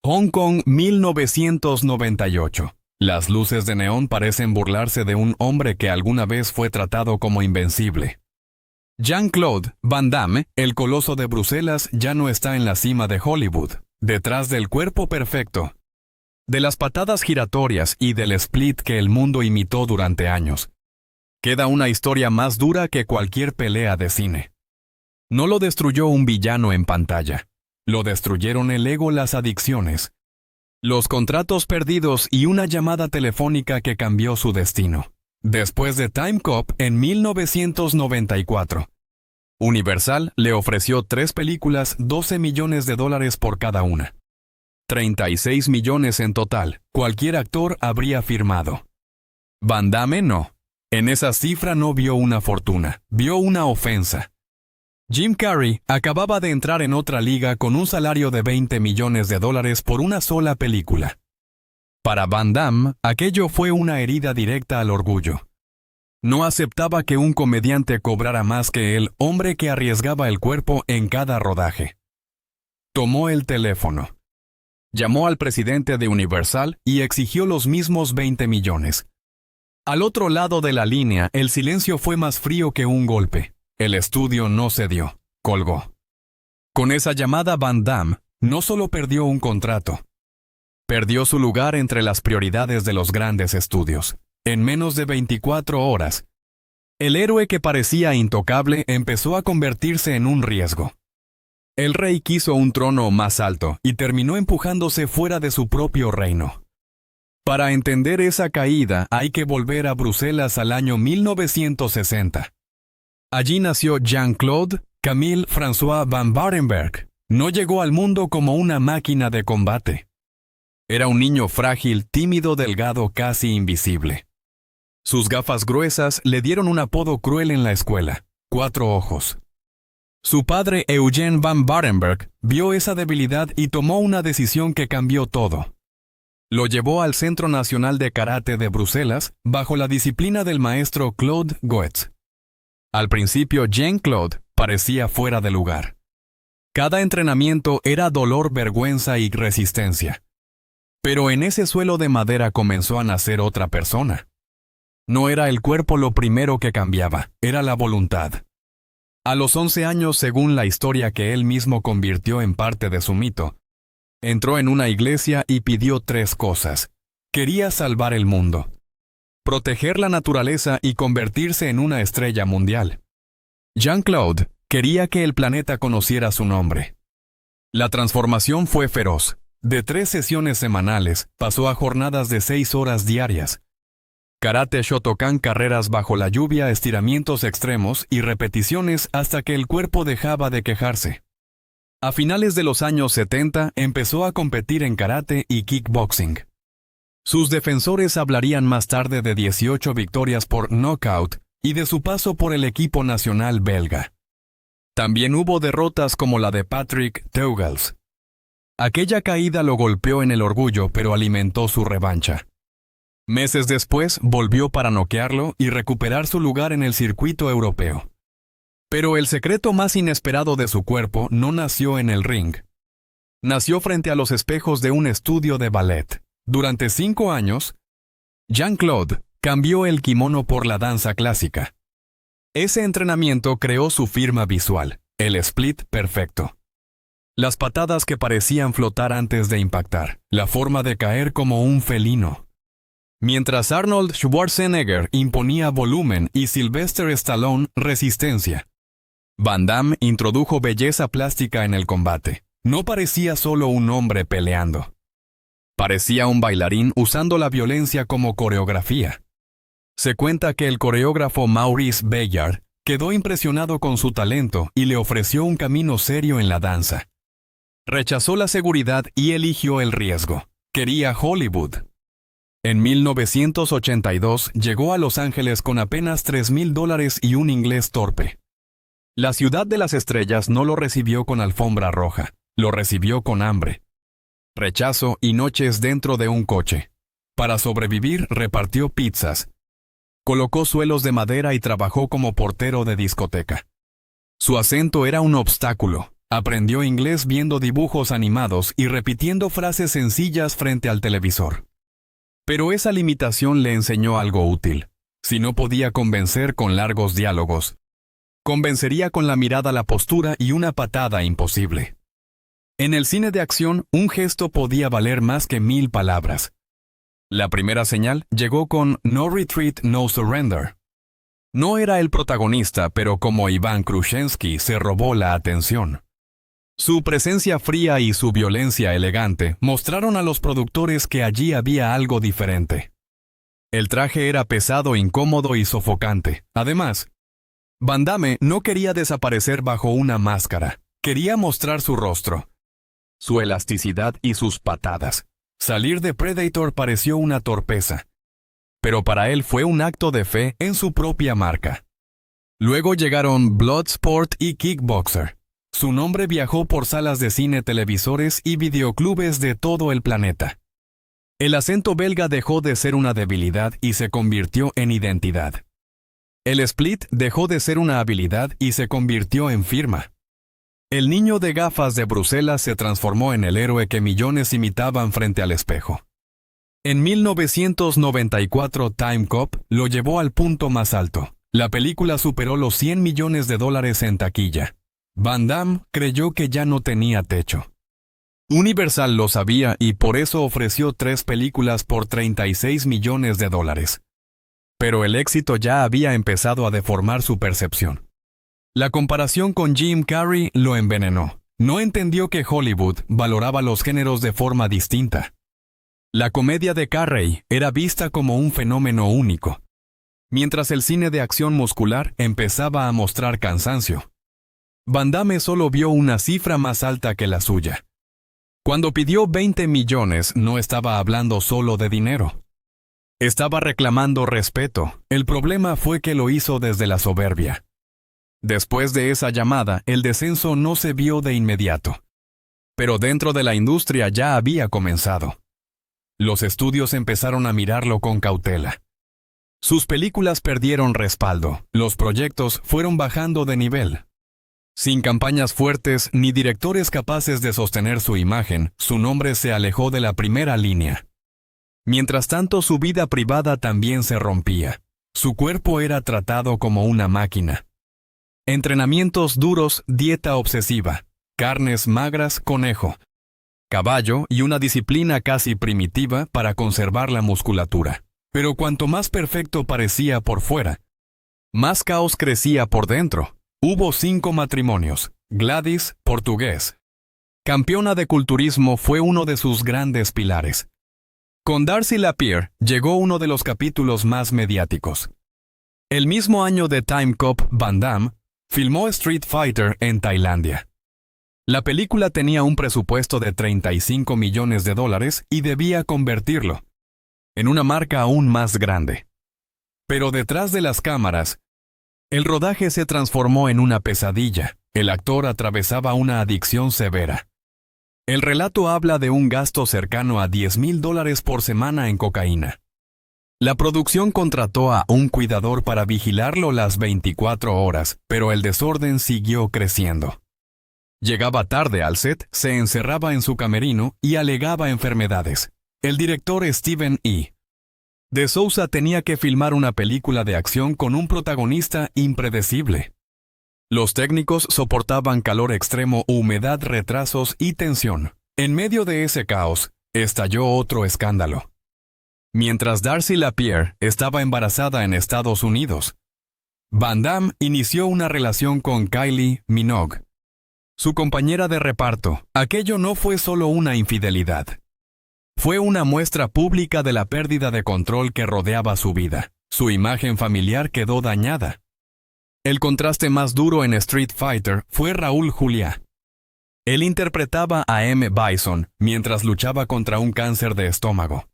Hong Kong, 1998. Las luces de neón parecen burlarse de un hombre que alguna vez fue tratado como invencible. Jean-Claude Van Damme, el coloso de Bruselas, ya no está en la cima de Hollywood, detrás del cuerpo perfecto, de las patadas giratorias y del split que el mundo imitó durante años. Queda una historia más dura que cualquier pelea de cine. No lo destruyó un villano en pantalla. Lo destruyeron el ego, las adicciones, los contratos perdidos y una llamada telefónica que cambió su destino. Después de Time Cop en 1994, Universal le ofreció 3 películas, $12 millones por cada una. 36 millones en total. Cualquier actor habría firmado. Van Damme no. En esa cifra no vio una fortuna, vio una ofensa. Jim Carrey acababa de entrar en otra liga con un salario de $20 millones por una sola película. Para Van Damme, aquello fue una herida directa al orgullo. No aceptaba que un comediante cobrara más que el hombre que arriesgaba el cuerpo en cada rodaje. Tomó el teléfono. Llamó al presidente de Universal y exigió los mismos 20 millones. Al otro lado de la línea, el silencio fue más frío que un golpe. El estudio no cedió, colgó. Con esa llamada, Van Damme no solo perdió un contrato, perdió su lugar entre las prioridades de los grandes estudios. En menos de 24 horas, el héroe que parecía intocable empezó a convertirse en un riesgo. El rey quiso un trono más alto y terminó empujándose fuera de su propio reino. Para entender esa caída hay que volver a Bruselas al año 1960. Allí nació Jean-Claude Camille François Van Barenberg. No llegó al mundo como una máquina de combate. Era un niño frágil, tímido, delgado, casi invisible. Sus gafas gruesas le dieron un apodo cruel en la escuela: 4 ojos. Su padre, Eugène Van Barenberg, vio esa debilidad y tomó una decisión que cambió todo. Lo llevó al Centro Nacional de Karate de Bruselas bajo la disciplina del maestro Claude Goetz. Al principio, Jean-Claude parecía fuera de lugar. Cada entrenamiento era dolor, vergüenza y resistencia. Pero en ese suelo de madera comenzó a nacer otra persona. No era el cuerpo lo primero que cambiaba, era la voluntad. A los 11 años, según la historia que él mismo convirtió en parte de su mito, entró en una iglesia y pidió 3 cosas. Quería salvar el mundo, proteger la naturaleza y convertirse en una estrella mundial. Jean-Claude quería que el planeta conociera su nombre. La transformación fue feroz. De 3 sesiones semanales, pasó a jornadas de 6 horas diarias. Karate Shotokan, carreras bajo la lluvia, estiramientos extremos y repeticiones hasta que el cuerpo dejaba de quejarse. A finales de los años 70 empezó a competir en karate y kickboxing. Sus defensores hablarían más tarde de 18 victorias por knockout y de su paso por el equipo nacional belga. También hubo derrotas como la de Patrick Teugels. Aquella caída lo golpeó en el orgullo, pero alimentó su revancha. Meses después, volvió para noquearlo y recuperar su lugar en el circuito europeo. Pero el secreto más inesperado de su cuerpo no nació en el ring. Nació frente a los espejos de un estudio de ballet. Durante 5 años, Jean-Claude cambió el kimono por la danza clásica. Ese entrenamiento creó su firma visual, el split perfecto. Las patadas que parecían flotar antes de impactar, la forma de caer como un felino. Mientras Arnold Schwarzenegger imponía volumen y Sylvester Stallone resistencia, Van Damme introdujo belleza plástica en el combate. No parecía solo un hombre peleando. Parecía un bailarín usando la violencia como coreografía. Se cuenta que el coreógrafo Maurice Bayard quedó impresionado con su talento y le ofreció un camino serio en la danza. Rechazó la seguridad y eligió el riesgo. Quería Hollywood. En 1982 llegó a Los Ángeles con apenas $3,000 y un inglés torpe. La ciudad de las estrellas no lo recibió con alfombra roja, lo recibió con hambre, rechazo y noches dentro de un coche. Para sobrevivir, repartió pizzas, colocó suelos de madera y trabajó como portero de discoteca. Su acento era un obstáculo. Aprendió inglés viendo dibujos animados y repitiendo frases sencillas frente al televisor. Pero esa limitación le enseñó algo útil. Si no podía convencer con largos diálogos, convencería con la mirada, la postura y una patada imposible. En el cine de acción, un gesto podía valer más que 1000 palabras. La primera señal llegó con No Retreat, No Surrender. No era el protagonista, pero como Iván Krushenski se robó la atención. Su presencia fría y su violencia elegante mostraron a los productores que allí había algo diferente. El traje era pesado, incómodo y sofocante. Además, Van Damme no quería desaparecer bajo una máscara. Quería mostrar su rostro, su elasticidad y sus patadas. Salir de Predator pareció una torpeza, pero para él fue un acto de fe en su propia marca. Luego llegaron Bloodsport y Kickboxer. Su nombre viajó por salas de cine, televisores y videoclubes de todo el planeta. El acento belga dejó de ser una debilidad y se convirtió en identidad. El split dejó de ser una habilidad y se convirtió en firma. El niño de gafas de Bruselas se transformó en el héroe que millones imitaban frente al espejo. En 1994, Time Cop lo llevó al punto más alto. La película superó los $100 millones en taquilla. Van Damme creyó que ya no tenía techo. Universal lo sabía y por eso ofreció 3 películas por $36 millones. Pero el éxito ya había empezado a deformar su percepción. La comparación con Jim Carrey lo envenenó. No entendió que Hollywood valoraba los géneros de forma distinta. La comedia de Carrey era vista como un fenómeno único, mientras el cine de acción muscular empezaba a mostrar cansancio. Van Damme solo vio una cifra más alta que la suya. Cuando pidió 20 millones, no estaba hablando solo de dinero. Estaba reclamando respeto. El problema fue que lo hizo desde la soberbia. Después de esa llamada, el descenso no se vio de inmediato. Pero dentro de la industria ya había comenzado. Los estudios empezaron a mirarlo con cautela. Sus películas perdieron respaldo. Los proyectos fueron bajando de nivel. Sin campañas fuertes ni directores capaces de sostener su imagen, su nombre se alejó de la primera línea. Mientras tanto, su vida privada también se rompía. Su cuerpo era tratado como una máquina. Entrenamientos duros, dieta obsesiva, carnes magras, conejo, caballo y una disciplina casi primitiva para conservar la musculatura. Pero cuanto más perfecto parecía por fuera, más caos crecía por dentro. Hubo 5 matrimonios. Gladys, portugués, campeona de culturismo, fue uno de sus grandes pilares. Con Darcy Lapierre llegó uno de los capítulos más mediáticos. El mismo año de Time Cop, Van Damme filmó Street Fighter en Tailandia. La película tenía un presupuesto de $35 millones y debía convertirlo en una marca aún más grande. Pero detrás de las cámaras, el rodaje se transformó en una pesadilla. El actor atravesaba una adicción severa. El relato habla de un gasto cercano a $10,000 por semana en cocaína. La producción contrató a un cuidador para vigilarlo las 24 horas, pero el desorden siguió creciendo. Llegaba tarde al set, se encerraba en su camerino y alegaba enfermedades. El director Steven E. de Souza tenía que filmar una película de acción con un protagonista impredecible. Los técnicos soportaban calor extremo, humedad, retrasos y tensión. En medio de ese caos, estalló otro escándalo. Mientras Darcy Lapierre estaba embarazada en Estados Unidos, Van Damme inició una relación con Kylie Minogue, su compañera de reparto. Aquello no fue solo una infidelidad. Fue una muestra pública de la pérdida de control que rodeaba su vida. Su imagen familiar quedó dañada. El contraste más duro en Street Fighter fue Raúl Juliá. Él interpretaba a M. Bison mientras luchaba contra un cáncer de estómago.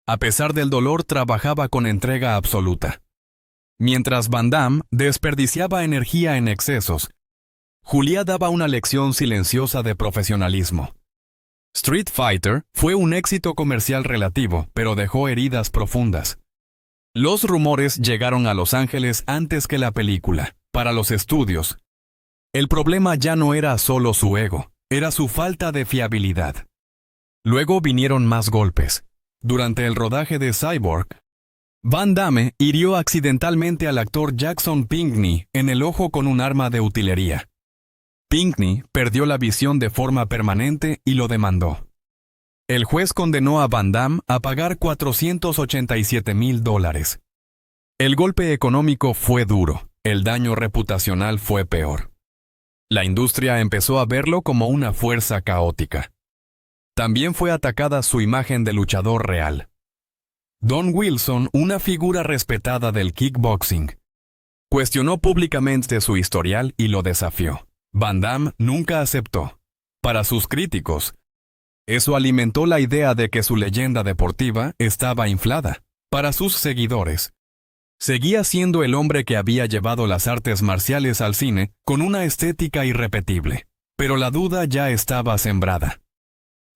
A pesar del dolor, trabajaba con entrega absoluta. Mientras Van Damme desperdiciaba energía en excesos, Juliá daba una lección silenciosa de profesionalismo. Street Fighter fue un éxito comercial relativo, pero dejó heridas profundas. Los rumores llegaron a Los Ángeles antes que la película. Para los estudios, El problema ya no era solo su ego, era su falta de fiabilidad. Luego vinieron más golpes. Durante el rodaje de Cyborg, Van Damme hirió accidentalmente al actor Jackson Pinckney en el ojo con un arma de utilería. Pinckney perdió la visión de forma permanente y lo demandó. El juez condenó a Van Damme a pagar $487,000. El golpe económico fue duro, el daño reputacional fue peor. La industria empezó a verlo como una fuerza caótica. También fue atacada su imagen de luchador real. Don Wilson, una figura respetada del kickboxing, cuestionó públicamente su historial y lo desafió. Van Damme nunca aceptó. Para sus críticos, eso alimentó la idea de que su leyenda deportiva estaba inflada. Para sus seguidores, seguía siendo el hombre que había llevado las artes marciales al cine con una estética irrepetible. Pero la duda ya estaba sembrada.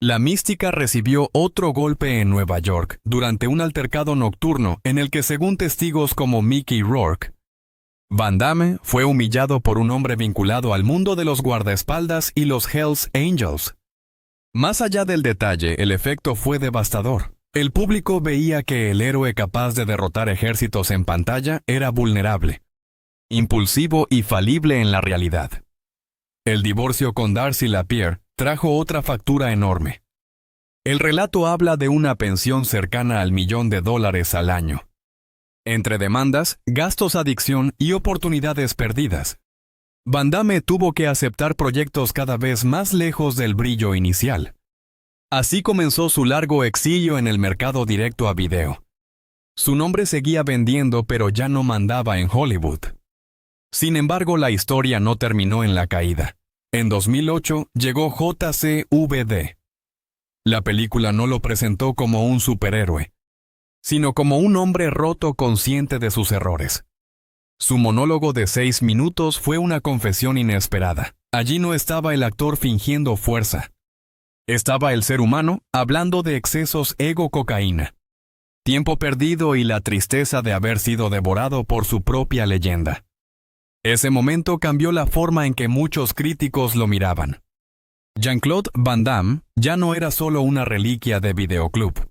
La mística recibió otro golpe en Nueva York durante un altercado nocturno en el que, según testigos como Mickey Rourke, Van Damme fue humillado por un hombre vinculado al mundo de los guardaespaldas y los Hells Angels. Más allá del detalle, el efecto fue devastador. El público veía que el héroe capaz de derrotar ejércitos en pantalla era vulnerable, impulsivo y falible en la realidad. El divorcio con Darcy Lapierre trajo otra factura enorme. El relato habla de una pensión cercana al $1,000,000 al año. Entre demandas, gastos, adicción y oportunidades perdidas, Van Damme tuvo que aceptar proyectos cada vez más lejos del brillo inicial. Así comenzó su largo exilio en el mercado directo a video. Su nombre seguía vendiendo, pero ya no mandaba en Hollywood. Sin embargo, la historia no terminó en la caída. En 2008 llegó JCVD. La película no lo presentó como un superhéroe, sino como un hombre roto consciente de sus errores. Su monólogo de 6 minutos fue una confesión inesperada. Allí no estaba el actor fingiendo fuerza. Estaba el ser humano hablando de excesos ego-cocaína, tiempo perdido y la tristeza de haber sido devorado por su propia leyenda. Ese momento cambió la forma en que muchos críticos lo miraban. Jean-Claude Van Damme ya no era solo una reliquia de videoclub.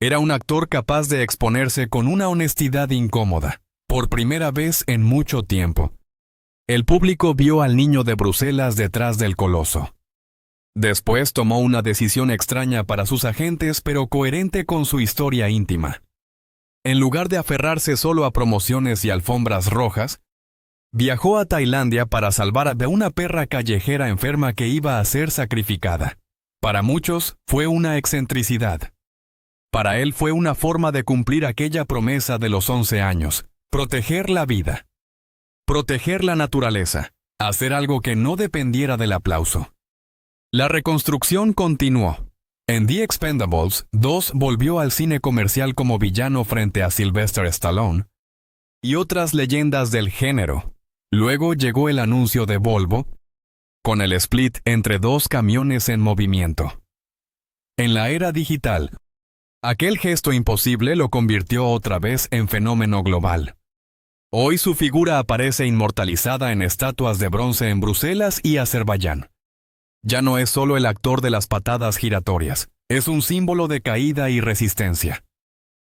Era un actor capaz de exponerse con una honestidad incómoda. Por primera vez en mucho tiempo, el público vio al niño de Bruselas detrás del coloso. Después tomó una decisión extraña para sus agentes, pero coherente con su historia íntima. En lugar de aferrarse solo a promociones y alfombras rojas, viajó a Tailandia para salvar a una perra callejera enferma que iba a ser sacrificada. Para muchos, fue una excentricidad. Para él fue una forma de cumplir aquella promesa de los 11 años. Proteger la vida. Proteger la naturaleza. Hacer algo que no dependiera del aplauso. La reconstrucción continuó. En The Expendables 2 volvió al cine comercial como villano frente a Sylvester Stallone y otras leyendas del género. Luego llegó el anuncio de Volvo, con el split entre 2 camiones en movimiento. En la era digital, aquel gesto imposible lo convirtió otra vez en fenómeno global. Hoy su figura aparece inmortalizada en estatuas de bronce en Bruselas y Azerbaiyán. Ya no es solo el actor de las patadas giratorias, es un símbolo de caída y resistencia.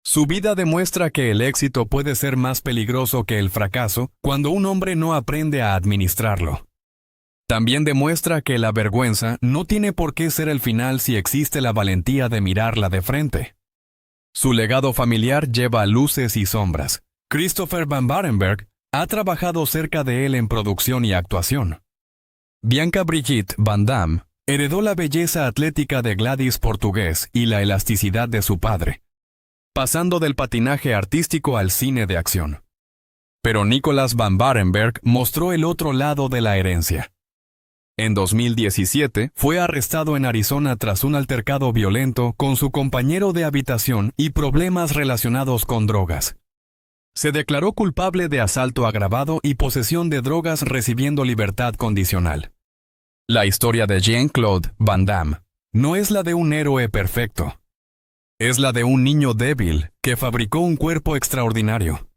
Su vida demuestra que el éxito puede ser más peligroso que el fracaso cuando un hombre no aprende a administrarlo. También demuestra que la vergüenza no tiene por qué ser el final si existe la valentía de mirarla de frente. Su legado familiar lleva luces y sombras. Christopher Van Barenberg ha trabajado cerca de él en producción y actuación. Bianca Brigitte Van Damme heredó la belleza atlética de Gladys Portugués y la elasticidad de su padre, pasando del patinaje artístico al cine de acción. Pero Nicholas Van Barenberg mostró el otro lado de la herencia. En 2017 fue arrestado en Arizona tras un altercado violento con su compañero de habitación y problemas relacionados con drogas. Se declaró culpable de asalto agravado y posesión de drogas, recibiendo libertad condicional. La historia de Jean-Claude Van Damme no es la de un héroe perfecto. Es la de un niño débil que fabricó un cuerpo extraordinario.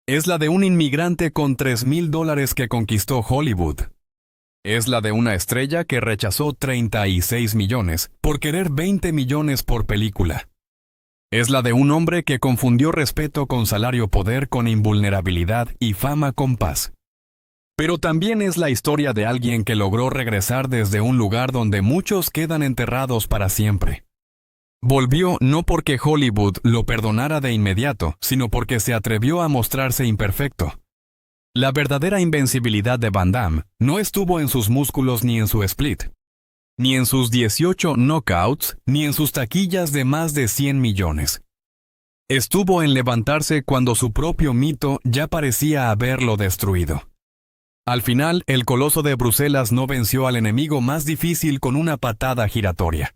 Es la de un inmigrante con $3,000 que conquistó Hollywood. Es la de una estrella que rechazó 36 millones por querer 20 millones por película. Es la de un hombre que confundió respeto con salario-poder con invulnerabilidad y fama con paz. Pero también es la historia de alguien que logró regresar desde un lugar donde muchos quedan enterrados para siempre. Volvió no porque Hollywood lo perdonara de inmediato, sino porque se atrevió a mostrarse imperfecto. La verdadera invencibilidad de Van Damme no estuvo en sus músculos ni en su split, ni en sus 18 knockouts, ni en sus taquillas de más de 100 millones. Estuvo en levantarse cuando su propio mito ya parecía haberlo destruido. Al final, el coloso de Bruselas no venció al enemigo más difícil con una patada giratoria.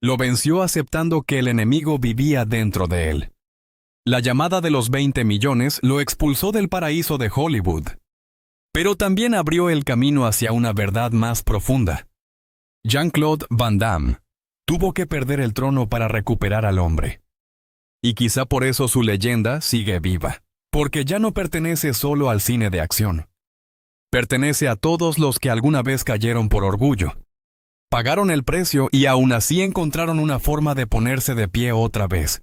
Lo venció aceptando que el enemigo vivía dentro de él. La llamada de los 20 millones lo expulsó del paraíso de Hollywood. Pero también abrió el camino hacia una verdad más profunda. Jean-Claude Van Damme tuvo que perder el trono para recuperar al hombre. Y quizá por eso su leyenda sigue viva, porque ya no pertenece solo al cine de acción. Pertenece a todos los que alguna vez cayeron por orgullo. Pagaron el precio y aún así encontraron una forma de ponerse de pie otra vez.